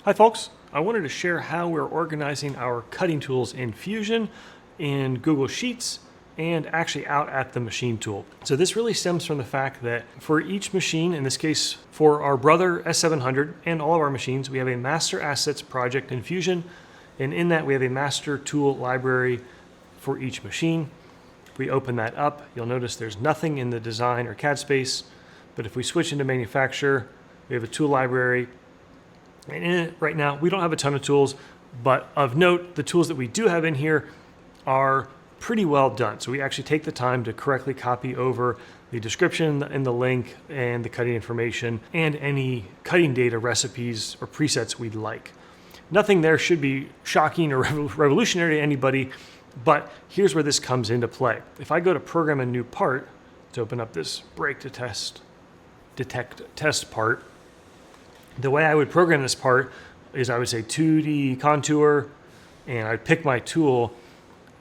Hi folks, I wanted to share how we're organizing our cutting tools in Fusion, in Google Sheets, and actually out at the machine tool. So this really stems from the fact that for each machine, in this case for our Brother S700 and all of our machines, we have a master assets project in Fusion, and in that we have a master tool library for each machine. If we open that up, you'll notice there's nothing in the design or CAD space, but if we switch into manufacture, we have a tool library. And in it right now, we don't have a ton of tools, but of note, the tools that we do have in here are pretty well done. So we actually take the time to correctly copy over the description and the link and the cutting information and any cutting data, recipes, or presets we'd like. Nothing there should be shocking or revolutionary to anybody, but here's where this comes into play. If I go to program a new part to open up this break to detect test part, the way I would program this part is I would say 2D contour, and I'd pick my tool,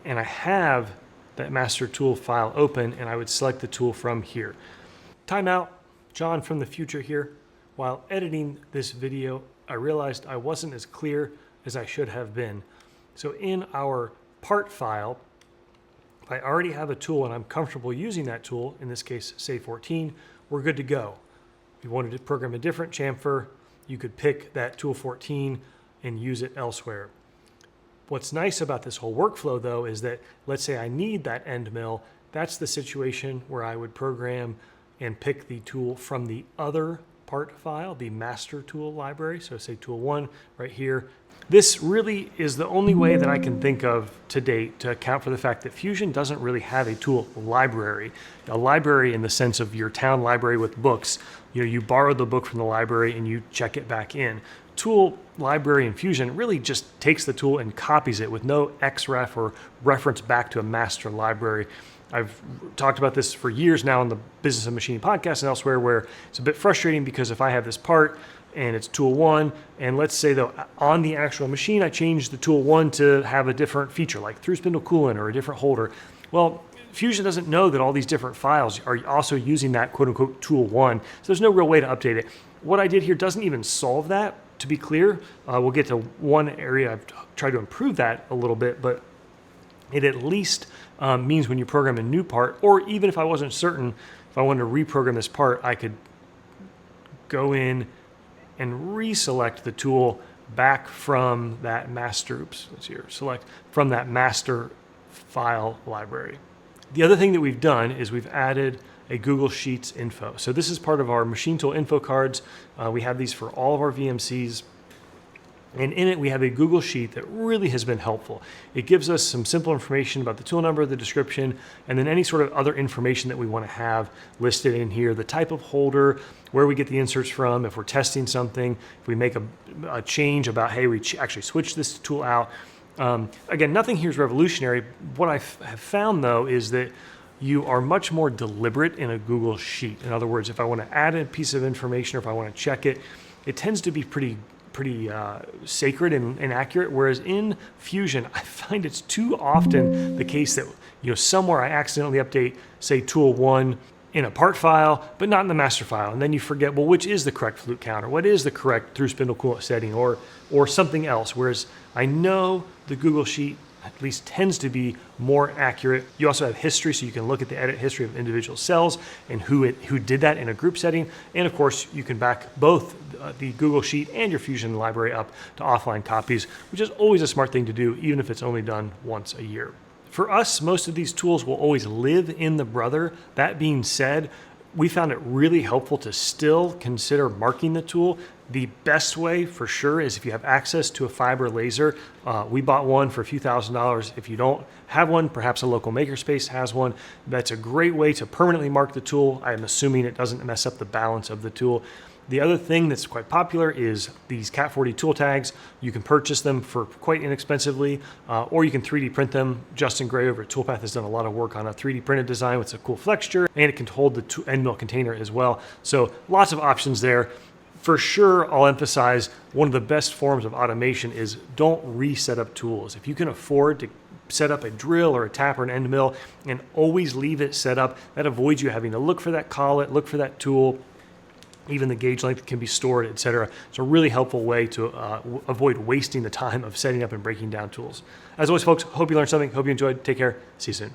and I have that master tool file open, and I would select the tool from here. Timeout, John from the future here. While editing this video, I realized I wasn't as clear as I should have been. So in our part file, if I already have a tool and I'm comfortable using that tool, in this case, say 14, we're good to go. If you wanted to program a different chamfer, you could pick that tool 14 and use it elsewhere. What's nice about this whole workflow though is that, let's say I need that end mill, that's the situation where I would program and pick the tool from the other part file, the master tool library. So say tool 1 right here. This really is the only way that I can think of to date to account for the fact that Fusion doesn't really have a tool library. A library in the sense of your town library with books. You borrow the book from the library and you check it back in. Tool library in Fusion really just takes the tool and copies it with no XREF or reference back to a master library. I've talked about this for years now on the Business of Machining podcast and elsewhere, where it's a bit frustrating because if I have this part and it's tool 1, and let's say though on the actual machine I change the tool 1 to have a different feature like through spindle coolant or a different holder, well, Fusion doesn't know that all these different files are also using that quote unquote tool 1, so there's no real way to update it. What I did here doesn't even solve that, to be clear. We'll get to one area I've tried to improve that a little bit, but it at least means when you program a new part, or even if I wasn't certain, if I wanted to reprogram this part, I could go in and reselect the tool back from that master, select from that master file library. The other thing that we've done is we've added a Google Sheets info. So this is part of our machine tool info cards. We have these for all of our VMCs. And in it, we have a Google Sheet that really has been helpful. It gives us some simple information about the tool number, the description, and then any sort of other information that we want to have listed in here. The type of holder, where we get the inserts from, if we're testing something, if we make a change about, hey, we actually switched this tool out. Again, nothing here is revolutionary. What I have found, though, is that you are much more deliberate in a Google Sheet. In other words, if I want to add a piece of information or if I want to check it, it tends to be pretty sacred and accurate, whereas in Fusion, I find it's too often the case that somewhere I accidentally update, say, tool 1 in a part file, but not in the master file, and then you forget, well, which is the correct flute counter? What is the correct through spindle coolant setting, or something else? Whereas I know the Google Sheet at least tends to be more accurate. You also have history, so you can look at the edit history of individual cells and who did that in a group setting. And of course, you can back both the Google Sheet and your Fusion library up to offline copies, which is always a smart thing to do, even if it's only done once a year. For us, most of these tools will always live in the Brother. That being said, we found it really helpful to still consider marking the tool. The best way for sure is if you have access to a fiber laser. We bought one for a few $1,000s. If you don't have one, perhaps a local makerspace has one. That's a great way to permanently mark the tool. I'm assuming it doesn't mess up the balance of the tool. The other thing that's quite popular is these Cat 40 tool tags. You can purchase them for quite inexpensively, or you can 3D print them. Justin Gray over at Toolpath has done a lot of work on a 3D printed design with a cool flexure, and it can hold the end mill container as well. So lots of options there. For sure, I'll emphasize one of the best forms of automation is don't reset up tools. If you can afford to set up a drill or a tap or an end mill and always leave it set up, that avoids you having to look for that collet, look for that tool, Even the gauge length can be stored, etc. It's a really helpful way to avoid wasting the time of setting up and breaking down tools. As always, folks, hope you learned something. Hope you enjoyed. Take care. See you soon.